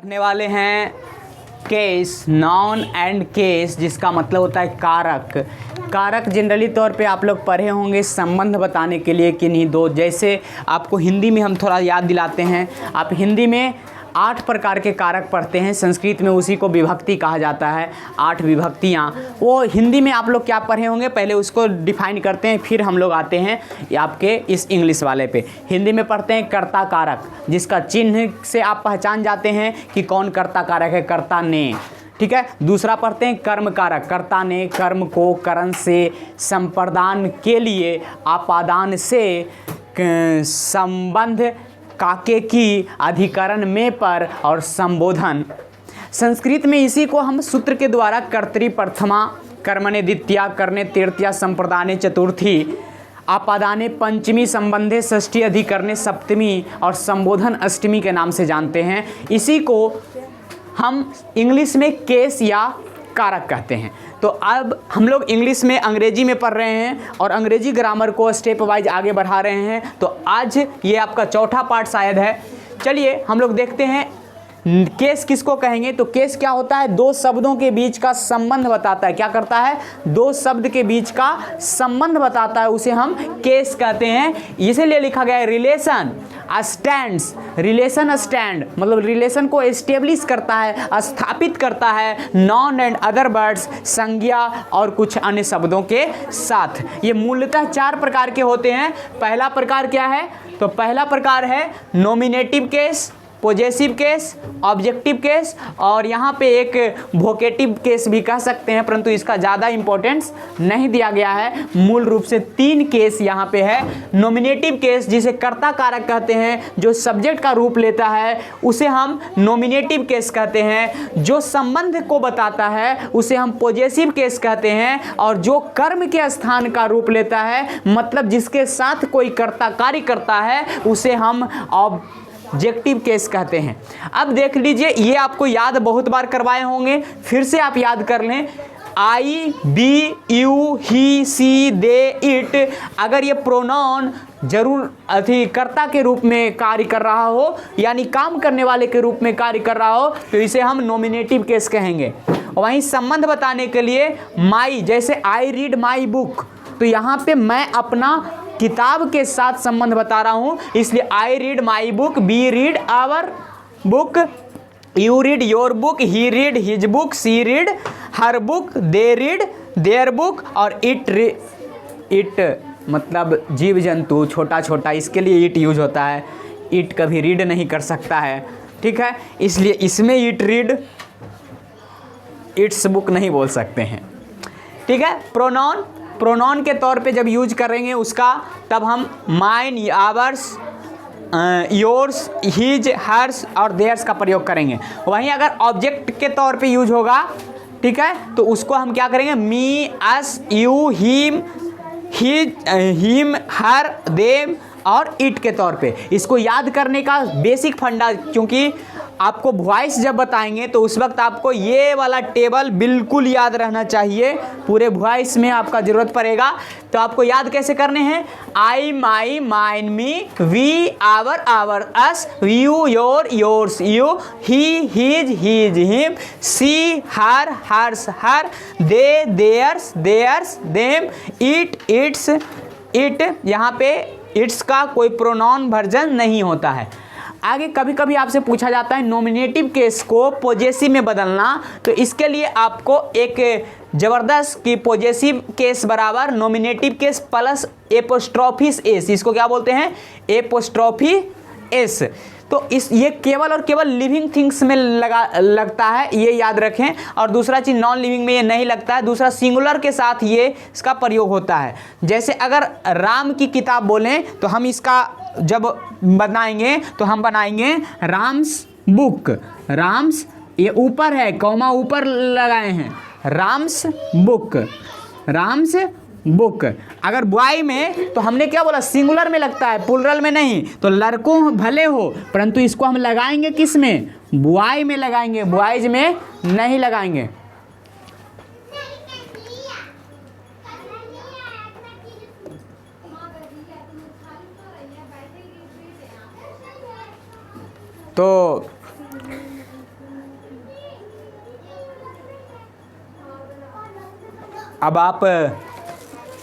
पढ़ने वाले हैं केस, नाउन एंड केस, जिसका मतलब होता है कारक। कारक जनरली तौर पे आप लोग पढ़े होंगे संबंध बताने के लिए किन्हीं दो, जैसे आपको हिंदी में हम थोड़ा याद दिलाते हैं। आप हिंदी में 8 प्रकार के कारक पढ़ते हैं, संस्कृत में उसी को विभक्ति कहा जाता है, 8 विभक्तियाँ। वो हिंदी में आप लोग क्या पढ़े होंगे, पहले उसको डिफाइन करते हैं, फिर हम लोग आते हैं आपके इस इंग्लिश वाले पे। हिंदी में पढ़ते हैं कर्ता कारक, जिसका चिन्ह से आप पहचान जाते हैं कि कौन कर्ता कारक है, कर्ता ने, ठीक है। दूसरा पढ़ते हैं कर्म कारक, कर्ता ने कर्म को करण से, संप्रदान के लिए, आपादान से, संबंध काके की, अधिकरण में पर, और संबोधन। संस्कृत में इसी को हम सूत्र के द्वारा कर्तरी प्रथमा, कर्मणे द्वितीया, करणे तृतीया, संप्रदाने चतुर्थी, आपादाने पंचमी, संबंधे षष्ठी, अधिकरणे सप्तमी और संबोधन अष्टमी के नाम से जानते हैं। इसी को हम इंग्लिश में केस या कारक कहते हैं। तो अब हम लोग इंग्लिश में अंग्रेजी में पढ़ रहे हैं और अंग्रेजी ग्रामर को स्टेप वाइज आगे बढ़ा रहे हैं। तो आज ये आपका चौथा पार्ट शायद है। चलिए हम लोग देखते हैं केस किसको कहेंगे। तो केस क्या होता है, दो शब्दों के बीच का संबंध बताता है। क्या करता है, दो शब्द के बीच का संबंध बताता है, उसे हम केस कहते हैं। इसीलिए लिखा गया है रिलेशन स्टैंड्स, रिलेशन स्टैंड मतलब रिलेशन को एस्टेब्लिश करता है, स्थापित करता है नॉन एंड अदर वर्ड्स, संज्ञा और कुछ अन्य शब्दों के साथ। ये मूलतः 4 प्रकार के होते हैं। पहला प्रकार क्या है, तो पहला प्रकार है nominative case, possessive case, objective case और यहाँ पे एक वोकेटिव केस भी कह सकते हैं, परंतु इसका ज़्यादा इंपॉर्टेंस नहीं दिया गया है। मूल रूप से 3 केस यहाँ पे है। नॉमिनेटिव केस जिसे कर्ता कारक कहते हैं, जो सब्जेक्ट का रूप लेता है उसे हम नॉमिनेटिव केस कहते हैं। जो संबंध को बताता है उसे हम पॉजेसिव केस कहते हैं। और जो कर्म के स्थान का रूप लेता है, मतलब जिसके साथ कोई कर्ता कार्य करता है, उसे हम ऑब्जेक्टिव केस कहते हैं। अब देख लीजिए, ये आपको याद बहुत बार करवाए होंगे, फिर से आप याद कर लें। I, we, you, he, she, they, it, अगर ये प्रोनाउन जरूर कर्ता के रूप में कार्य कर रहा हो, यानी काम करने वाले के रूप में कार्य कर रहा हो, तो इसे हम नॉमिनेटिव केस कहेंगे। वहीं संबंध बताने के लिए माई, जैसे आई रीड माई बुक, तो यहाँ पे मैं अपना किताब के साथ संबंध बता रहा हूं, इसलिए I read my book, we read our book, you read your book, he read his book, she read her book, they read their book और इट मतलब जीव जंतु छोटा छोटा, इसके लिए इट यूज होता है। इट कभी रीड नहीं कर सकता है, ठीक है, इसलिए इसमें इट रीड इट्स बुक नहीं बोल सकते हैं, ठीक है। प्रोनाउन के तौर पे जब यूज करेंगे उसका, तब हम mine, ours, yours, his, hers और देयर्स का प्रयोग करेंगे। वहीं अगर ऑब्जेक्ट के तौर पे यूज होगा, ठीक है, तो उसको हम क्या करेंगे, me, us, you, him, him, her, them और इट के तौर पे। इसको याद करने का बेसिक फंडा, क्योंकि आपको वॉइस जब बताएंगे तो उस वक्त आपको ये वाला टेबल बिल्कुल याद रहना चाहिए, पूरे वॉइस में आपका ज़रूरत पड़ेगा। तो आपको याद कैसे करने हैं, I, my, mine, me, we, our, our, us, you, your, yours, you, he, his, him, she, her, hers, her, they, theirs, theirs, them, it, its, it. यहाँ पे इट्स का कोई प्रोनाउन वर्जन नहीं होता है। आगे कभी कभी आपसे पूछा जाता है नॉमिनेटिव केस को पॉजेसिव में बदलना, तो इसके लिए आपको एक ज़बरदस्त कि पॉजेसिव केस बराबर नॉमिनेटिव केस प्लस एपोस्ट्रोफिस एस, इसको क्या बोलते हैं, एपोस्ट्रोफी एस। तो ये केवल और केवल लिविंग थिंग्स में लगता है, ये याद रखें। और दूसरा चीज़ नॉन लिविंग में ये नहीं लगता है। दूसरा सिंगुलर के साथ ये इसका प्रयोग होता है। जैसे अगर राम की किताब बोलें तो हम इसका जब बनाएंगे तो हम बनाएंगे राम्स बुक। राम्स ये ऊपर है, कॉमा ऊपर लगाए हैं, राम्स बुक, राम्स बुक। अगर बॉय में तो हमने क्या बोला, सिंगुलर में लगता है, प्लुरल में नहीं। तो लड़कों भले हो, परंतु इसको हम लगाएंगे किस में, बॉय में लगाएंगे, बॉयज में नहीं लगाएंगे। तो अब आप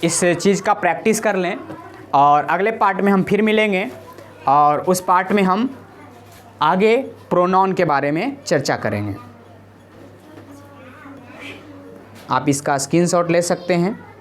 इस चीज़ का प्रैक्टिस कर लें और अगले पार्ट में हम फिर मिलेंगे और उस पार्ट में हम आगे प्रोनाउन के बारे में चर्चा करेंगे। आप इसका स्क्रीनशॉट ले सकते हैं।